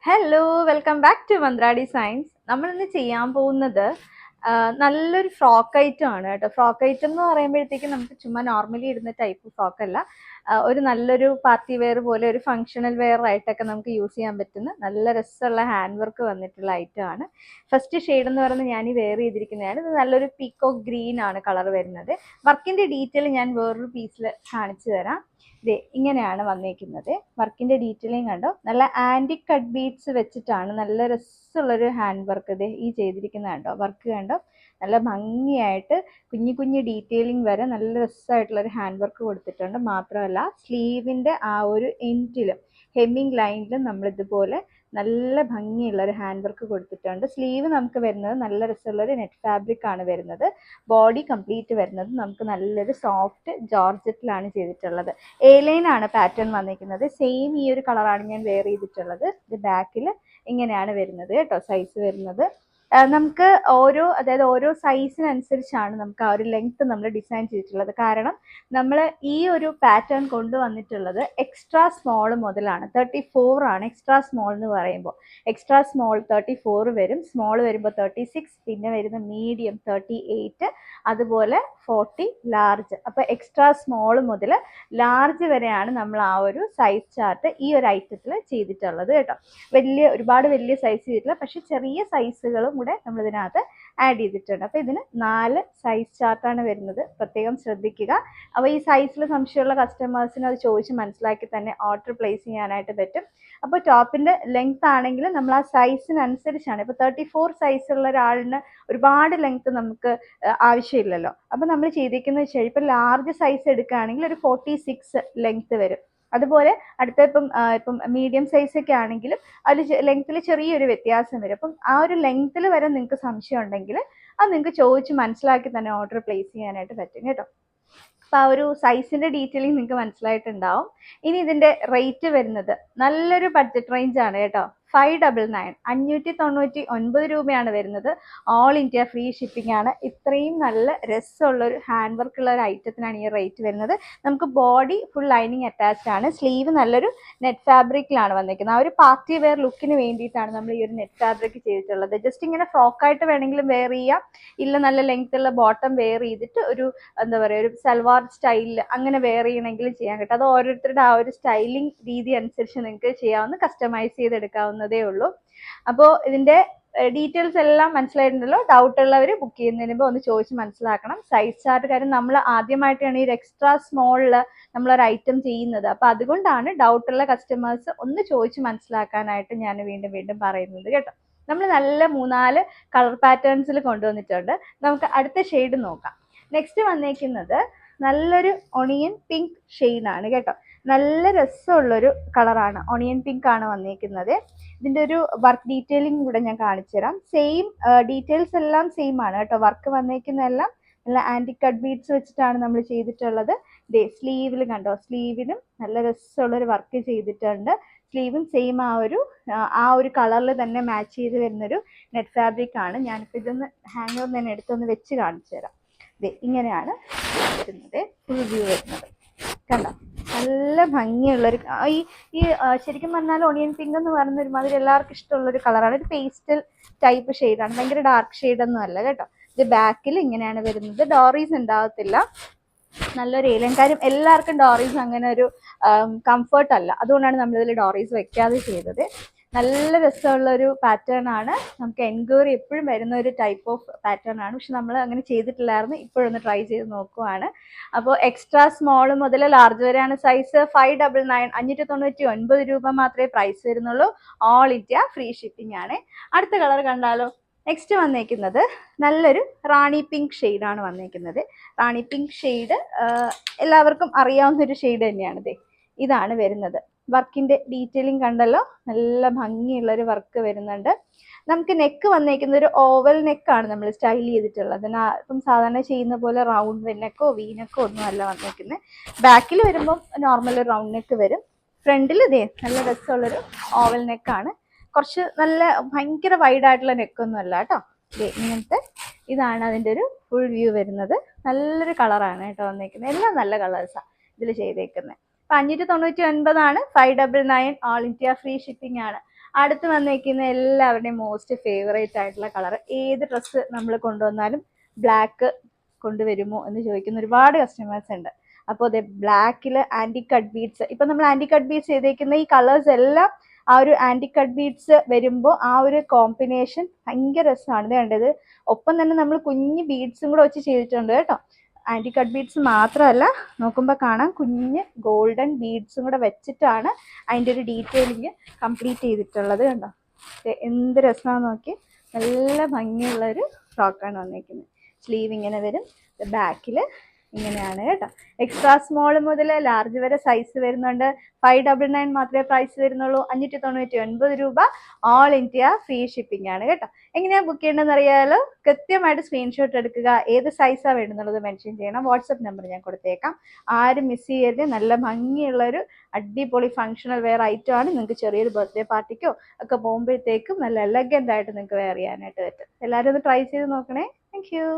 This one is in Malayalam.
Hello, welcome back to Mantra designs. നമ്മൾ ഇന്ന് ചെയ്യാൻ പോകുന്നത് നല്ലൊരു ഫ്രോക്ക് ഐറ്റം ആണ് കേട്ടോ. ഫ്രോക്ക് ഐറ്റം എന്ന് പറയുമ്പോഴത്തേക്കും നമുക്ക് ചുമ്മാ നോർമലി ഇടുന്ന ടൈപ്പ് ഫ്രോക്ക് അല്ല, ഒരു നല്ലൊരു പാർട്ടി വെയർ പോലെ ഒരു ഫങ്ഷണൽ വെയർ ആയിട്ടൊക്കെ നമുക്ക് യൂസ് ചെയ്യാൻ പറ്റുന്ന നല്ല രസമുള്ള ഹാൻഡ് വർക്ക് വന്നിട്ടുള്ള ഐറ്റം ആണ്. ഫസ്റ്റ് ഷെയ്ഡ് എന്ന് പറയുന്നത് ഞാൻ ഈ വെയർ ചെയ്തിരിക്കുന്നതാണ്. ഇത് നല്ലൊരു പീക്കോക്ക് ഗ്രീൻ ആണ് കളർ വരുന്നത്. വർക്കിന്റെ ഡീറ്റെയിൽ ഞാൻ വേറൊരു പീസിൽ കാണിച്ചു തരാം. ദേ ഇങ്ങനെയാണ് വന്നേക്കുന്നത്. വർക്കിന്റെ ഡീറ്റെയിലിംഗ് കണ്ടോ, നല്ല ആന്റിക് കട്ട് ബീഡ്സ് വെച്ചിട്ടാണ് നല്ല രസമുള്ളൊരു ഹാൻഡ് വർക്ക് ഇത് ഈ ചെയ്തിരിക്കുന്നത് കണ്ടോ. വർക്ക് കണ്ടോ, നല്ല ഭംഗിയായിട്ട് കുഞ്ഞു കുഞ്ഞു ഡീറ്റെയിലിംഗ് വരെ നല്ല രസമായിട്ടുള്ളൊരു ഹാൻഡ് വർക്ക് കൊടുത്തിട്ടുണ്ട്. മാത്രമല്ല സ്ലീവിന്റെ ആ ഒരു എൻഡിലും ഹെമ്മിങ് ലൈനിലും നമ്മളിതുപോലെ നല്ല ഭംഗിയുള്ള ഒരു ഹാൻഡ് വർക്ക് കൊടുത്തിട്ടുണ്ട്. സ്ലീവ് നമുക്ക് വരുന്നത് നല്ല രസമുള്ളൊരു നെറ്റ് ഫാബ്രിക് ആണ് വരുന്നത്. ബോഡി കംപ്ലീറ്റ് വരുന്നത് നമുക്ക് നല്ലൊരു സോഫ്റ്റ് ജോർജറ്റിലാണ് ചെയ്തിട്ടുള്ളത്. എ ലൈൻ ആണ് പാറ്റേൺ വന്നിരിക്കുന്നത്. സെയിം ഈ ഒരു കളറാണ് ഞാൻ വെയർ ചെയ്തിട്ടുള്ളത്. ഇത് ബാക്കിൽ ഇങ്ങനെയാണ് വരുന്നത് കേട്ടോ, സൈസ് വരുന്നത്. നമുക്ക് അതായത് ഓരോ സൈസിനനുസരിച്ചാണ് നമുക്ക് ആ ഒരു ലെങ്ത് നമ്മൾ ഡിസൈൻ ചെയ്തിട്ടുള്ളത്. കാരണം നമ്മൾ ഈ ഒരു പാറ്റേൺ കൊണ്ടുവന്നിട്ടുള്ളത് എക്സ്ട്രാ സ്മോൾ മുതലാണ്. 34 ആണ് എക്സ്ട്രാ സ്മോൾ എന്ന് പറയുമ്പോൾ. എക്സ്ട്രാ സ്മോൾ 34 വരും, സ്മോൾ വരുമ്പോൾ 36, പിന്നെ വരുന്ന മീഡിയം 38, അതുപോലെ 40 ലാർജ്. അപ്പോൾ എക്സ്ട്രാ സ്മോൾ മുതൽ ലാർജ് വരെയാണ് നമ്മൾ ആ ഒരു സൈസ് ചാർട്ട് ഈ ഒരു ഐറ്റത്തിൽ ചെയ്തിട്ടുള്ളത് കേട്ടോ. ഒരുപാട് വലിയ സൈസ് ചെയ്തിട്ടില്ല, പക്ഷെ ചെറിയ സൈസുകളും കൂടെ നമ്മൾ ഇതിനകത്ത് ആഡ് ചെയ്തിട്ടുണ്ട്. അപ്പോൾ ഇതിന് 4 സൈസ് ചാർട്ടാണ് വരുന്നത്. പ്രത്യേകം ശ്രദ്ധിക്കുക. അപ്പോൾ ഈ സൈസിൽ സംശയമുള്ള കസ്റ്റമേഴ്സിന് അത് ചോദിച്ച് മനസ്സിലാക്കി തന്നെ ഓർഡർ പ്ലേസ് ചെയ്യാനായിട്ട് പറ്റും. അപ്പോൾ ടോപ്പിന്റെ ലെങ്ത് ആണെങ്കിൽ നമ്മൾ ആ സൈസിനനുസരിച്ചാണ്. ഇപ്പോൾ 34 സൈസുള്ള ഒരാളിന് ഒരുപാട് ലെങ്ത് നമുക്ക് ആവശ്യമില്ലല്ലോ. അപ്പോൾ നമ്മൾ ചെയ്തിരിക്കുന്നത് വെച്ചാൽ ഇപ്പം ലാർജ് സൈസ് എടുക്കുകയാണെങ്കിൽ ഒരു 46 ലെങ്ത് വരും. അതുപോലെ അടുത്ത ഇപ്പം മീഡിയം സൈസ് ഒക്കെ ആണെങ്കിലും അതിൽ ലെങ്ത്തിൽ ചെറിയൊരു വ്യത്യാസം വരും. അപ്പം ആ ഒരു ലെങ്ത്തിൽ വരെ നിങ്ങൾക്ക് സംശയം ഉണ്ടെങ്കിൽ അത് നിങ്ങൾക്ക് ചോദിച്ച് മനസ്സിലാക്കി തന്നെ ഓർഡർ പ്ലേസ് ചെയ്യാനായിട്ട് പറ്റും കേട്ടോ. അപ്പോൾ ആ ഒരു സൈസിന്റെ ഡീറ്റെയിലിംഗ് നിങ്ങൾക്ക് മനസ്സിലായിട്ടുണ്ടാവും. ഇനി ഇതിന്റെ റേറ്റ് വരുന്നത് നല്ലൊരു ബഡ്ജറ്റ് റേഞ്ച് ആണ് കേട്ടോ. 599 599 രൂപയാണ് വരുന്നത്. ഓൾ ഇന്ത്യ ഫ്രീ ഷിപ്പിംഗ് ആണ്. ഇത്രയും നല്ല രസമുള്ളൊരു ഹാൻഡ് വർക്ക് ഉള്ള ഒരു ഐറ്റത്തിനാണ് ഈ റേറ്റ് വരുന്നത്. നമുക്ക് ബോഡി ഫുൾ ലൈനിങ് അറ്റാച്ച്ഡ് ആണ്. സ്ലീവ് നല്ലൊരു നെറ്റ് ഫാബ്രിക്കിലാണ് വന്നിരിക്കുന്നത്. ആ ഒരു പാർട്ടി വെയർ ലുക്കിന് വേണ്ടിയിട്ടാണ് നമ്മൾ ഈ ഒരു നെറ്റ് ഫാബ്രിക് ചെയ്തിട്ടുള്ളത്. ജസ്റ്റ് ഇങ്ങനെ ഫ്രോക്കായിട്ട് വേണമെങ്കിലും വെയർ ചെയ്യാം, ഇല്ല നല്ല ലെങ്ത് ഉള്ള ബോട്ടം വെയർ ചെയ്തിട്ട് ഒരു എന്താ പറയുക ഒരു സൽവാർ സ്റ്റൈലിൽ അങ്ങനെ വെയർ ചെയ്യണമെങ്കിലും ചെയ്യാൻ കിട്ടും. അത് ഓരോരുത്തരുടെ ആ ഒരു സ്റ്റൈലിംഗ് രീതി അനുസരിച്ച് നിങ്ങൾക്ക് ചെയ്യാവുന്ന കസ്റ്റമൈസ് ചെയ്തെടുക്കാവുന്നതേ ഉള്ളൂ. അപ്പോൾ ഇതിന്റെ ഡീറ്റെയിൽസ് എല്ലാം മനസ്സിലായിട്ടുണ്ടല്ലോ. ഡൗട്ട് ഉള്ളവർ ബുക്ക് ചെയ്യുന്നതിന് മുമ്പ് ഒന്ന് ചോദിച്ച് മനസ്സിലാക്കണം. സൈസ് ചാർട്ട് കാര്യം നമ്മൾ ആദ്യമായിട്ടാണ് ഈ എക്സ്ട്രാ സ്മോളിൽ നമ്മളൊരു ഐറ്റം ചെയ്യുന്നത്. അപ്പോൾ അതുകൊണ്ടാണ് ഡൗട്ടുള്ള കസ്റ്റമേഴ്സ് ഒന്ന് ചോദിച്ച് മനസ്സിലാക്കാനായിട്ട് ഞാൻ വീണ്ടും വീണ്ടും പറയുന്നത് കേട്ടോ. നമ്മൾ നല്ല 3-4 കളർ പാറ്റേൺസിൽ കൊണ്ടുവന്നിട്ടുണ്ട്. നമുക്ക് അടുത്ത ഷെയ്ഡ് നോക്കാം. നെക്സ്റ്റ് വന്നേക്കുന്നത് നല്ലൊരു ഒണിയൻ പിങ്ക് ഷെയ്ഡാണ് കേട്ടോ. നല്ല രസമുള്ളൊരു കളറാണ്, ഒണിയൻ പിങ്ക് ആണ് വന്നേക്കുന്നത്. ഇതിൻ്റെ ഒരു വർക്ക് ഡീറ്റെയിലിംഗ് കൂടെ ഞാൻ കാണിച്ചു തരാം. സെയിം ഡീറ്റെയിൽസ് എല്ലാം സെയിം ആണ് കേട്ടോ. വർക്ക് വന്നേക്കുന്നതെല്ലാം നല്ല ആന്റിക് കട്ട് ബീഡ്സ് വെച്ചിട്ടാണ് നമ്മൾ ചെയ്തിട്ടുള്ളത്. ദേ സ്ലീവിൽ കണ്ടോ, സ്ലീവിനും നല്ല രസമുള്ളൊരു വർക്ക് ചെയ്തിട്ടുണ്ട്. സ്ലീവും സെയിം ആ ഒരു കളറിൽ തന്നെ മാച്ച് ചെയ്ത് വരുന്നൊരു നെറ്റ് ഫാബ്രിക് ആണ്. ഞാനിപ്പോൾ ഇതൊന്ന് ഹാങ്ങർ തന്നെ എടുത്തൊന്ന് വെച്ച് കാണിച്ചു തരാം. ഇങ്ങനെയാണ് വരുന്നത്, ഫുൾ വ്യൂ വരുന്നത് കണ്ടോ. നല്ല ഭംഗിയുള്ളൊരു ഈ ശരിക്കും പറഞ്ഞാൽ ഒണിയൻ പിങ്ക് എന്ന് പറയുന്ന ഒരുമാതിരി എല്ലാവർക്കും ഇഷ്ടമുള്ളൊരു കളറാണ്. ഒരു പേസ്റ്റൽ ടൈപ്പ് ഷെയ്ഡാണ്, ഭയങ്കര ഡാർക്ക് ഷെയ്ഡൊന്നും അല്ല കേട്ടോ. ഇത് ബാക്കിൽ ഇങ്ങനെയാണ് വരുന്നത്. ഡോറീസ് ഉണ്ടാകത്തില്ല. നല്ലൊരു ഏലം. കാര്യം എല്ലാവർക്കും ഡോറീസ് അങ്ങനെ ഒരു കംഫർട്ട് അല്ല, അതുകൊണ്ടാണ് നമ്മളിതിൽ ഡോറീസ് വെക്കാതെ ചെയ്തത്. നല്ല രസമുള്ള ഒരു പാറ്റേൺ ആണ്. നമുക്ക് എൻക്വയറി എപ്പോഴും വരുന്ന ഒരു ടൈപ്പ് ഓഫ് പാറ്റേൺ ആണ്. പക്ഷെ നമ്മൾ അങ്ങനെ ചെയ്തിട്ടില്ലായിരുന്നു, ഇപ്പോഴൊന്ന് ട്രൈ ചെയ്ത് നോക്കുവാണ്. അപ്പോൾ എക്സ്ട്രാ സ്മോൾ മുതൽ ലാർജ് വരെയാണ് സൈസ്. 599 599 രൂപ മാത്രമേ പ്രൈസ് വരുന്നുള്ളൂ. ഓൾ ഇന്ത്യ ഫ്രീ ഷിപ്പിംഗ് ആണ്. അടുത്ത കളർ കണ്ടാലോ. നെക്സ്റ്റ് വന്നേക്കുന്നത് നല്ലൊരു റാണി പിങ്ക് ഷെയ്ഡാണ് വന്നേക്കുന്നത്. റാണി പിങ്ക് ഷെയ്ഡ് എല്ലാവർക്കും അറിയാവുന്ന ഒരു ഷെയ്ഡ് തന്നെയാണ്. ഇതാണ് വരുന്നത്. വർക്കിന്റെ ഡീറ്റെയിലിംഗ് കണ്ടല്ലോ, നല്ല ഭംഗിയുള്ളൊരു വർക്ക് വരുന്നുണ്ട്. നമുക്ക് നെക്ക് വന്നേക്കുന്ന ഒരു ഓവൽ നെക്കാണ് നമ്മൾ സ്റ്റൈൽ ചെയ്തിട്ടുള്ളത്. ഇപ്പം സാധാരണ ചെയ്യുന്ന പോലെ റൗണ്ട് നെക്കോ വി നെക്കോ ഒന്നും അല്ല വന്നേക്കുന്നത്. ബാക്കിൽ വരുമ്പം നോർമൽ ഒരു റൗണ്ട് നെക്ക് വരും. ഫ്രണ്ടിൽ നല്ല രസമുള്ളൊരു ഓവൽ നെക്കാണ്. കുറച്ച് നല്ല ഭയങ്കര വൈഡ് ആയിട്ടുള്ള നെക്കൊന്നും അല്ല കേട്ടോ. ഇങ്ങനത്തെ ഇതാണ് അതിൻ്റെ ഒരു ഫുൾ വ്യൂ വരുന്നത്. നല്ലൊരു കളറാണ് കേട്ടോ വന്നേക്കുന്നത്. എല്ലാം നല്ല കളേഴ്സാണ് ഇതിൽ ചെയ്തേക്കുന്നത്. 599 ആണ്. 599 ഓൾ ഇന്ത്യ ഫ്രീ ഷിപ്പിംഗ് ആണ്. അടുത്ത് വന്നേക്കുന്ന എല്ലാവരുടെയും മോസ്റ്റ് ഫേവറേറ്റ് ആയിട്ടുള്ള കളർ, ഏത് ഡ്രസ്സ് നമ്മൾ കൊണ്ടുവന്നാലും ബ്ലാക്ക് കൊണ്ടുവരുമോ എന്ന് ചോദിക്കുന്ന ഒരുപാട് കസ്റ്റമേഴ്സ് ഉണ്ട്. അപ്പോൾ അതെ, ബ്ലാക്കിൽ ആൻറ്റി കട്ട് ബീഡ്സ്, ഇപ്പം നമ്മൾ ആൻറ്റി കട്ട് ബീഡ്സ് ചെയ്തേക്കുന്ന ഈ കളേഴ്സ് എല്ലാം ആ ഒരു ആൻറ്റി കട്ട് ബീഡ്സ് വരുമ്പോൾ ആ ഒരു കോമ്പിനേഷൻ ഭയങ്കര രസമാണ്. ഇത് കണ്ടത്, ഒപ്പം തന്നെ നമ്മൾ കുഞ്ഞ് ബീഡ്സും കൂടെ വെച്ച് ചെയ്തിട്ടുണ്ട് കേട്ടോ. ആൻറ്റി കട്ട് ബീഡ്സ് മാത്രമല്ല, നോക്കുമ്പോൾ കാണാം കുഞ്ഞ് ഗോൾഡൻ ബീഡ്സും കൂടെ വെച്ചിട്ടാണ് അതിൻ്റെ ഒരു ഡീറ്റെയിലിങ് കംപ്ലീറ്റ് ചെയ്തിട്ടുള്ളത്. കണ്ടോ എന്ത് രസമാണെന്ന് നോക്കി, നല്ല ഭംഗിയുള്ളൊരു ഫ്രോക്കാണ് വന്നിരിക്കുന്നത്. സ്ലീവ് ഇങ്ങനെ വരും, ബാക്കിൽ ഇങ്ങനെയാണ് കേട്ടോ. എക്സ്ട്രാ സ്മോൾ മുതൽ ലാർജ് വരെ സൈസ് വരുന്നുണ്ട്. 599 മാത്രമേ പ്രൈസ് വരുന്നുള്ളൂ. 599 രൂപ. ഓൾ ഇന്ത്യ ഫ്രീ ഷിപ്പിംഗ് ആണ് കേട്ടോ. എങ്ങനെയാണ് ബുക്ക് ചെയ്യേണ്ടതെന്ന് അറിയാലോ. കൃത്യമായിട്ട് സ്ക്രീൻഷോട്ട് എടുക്കുക, ഏത് സൈസാണ് വേണമെന്നുള്ളത് മെൻഷൻ ചെയ്യണം. വാട്സപ്പ് നമ്പർ ഞാൻ കൊടുത്തേക്കാം, ആരും മിസ് ചെയ്യരുത്. നല്ല ഭംഗിയുള്ളൊരു അടിപൊളി ഫങ്ഷണൽ വെയർ ഐറ്റം ആണ്. നിങ്ങൾക്ക് ചെറിയൊരു ബർത്ത്ഡേ പാർട്ടിക്കോ ഒക്കെ പോകുമ്പോഴത്തേക്കും നല്ല എലഗൻ്റ് ആയിട്ട് നിങ്ങൾക്ക് വെയർ ചെയ്യാനായിട്ട് പറ്റും. എല്ലാവരും ഒന്ന് ട്രൈ ചെയ്ത് നോക്കണേ. Thank you.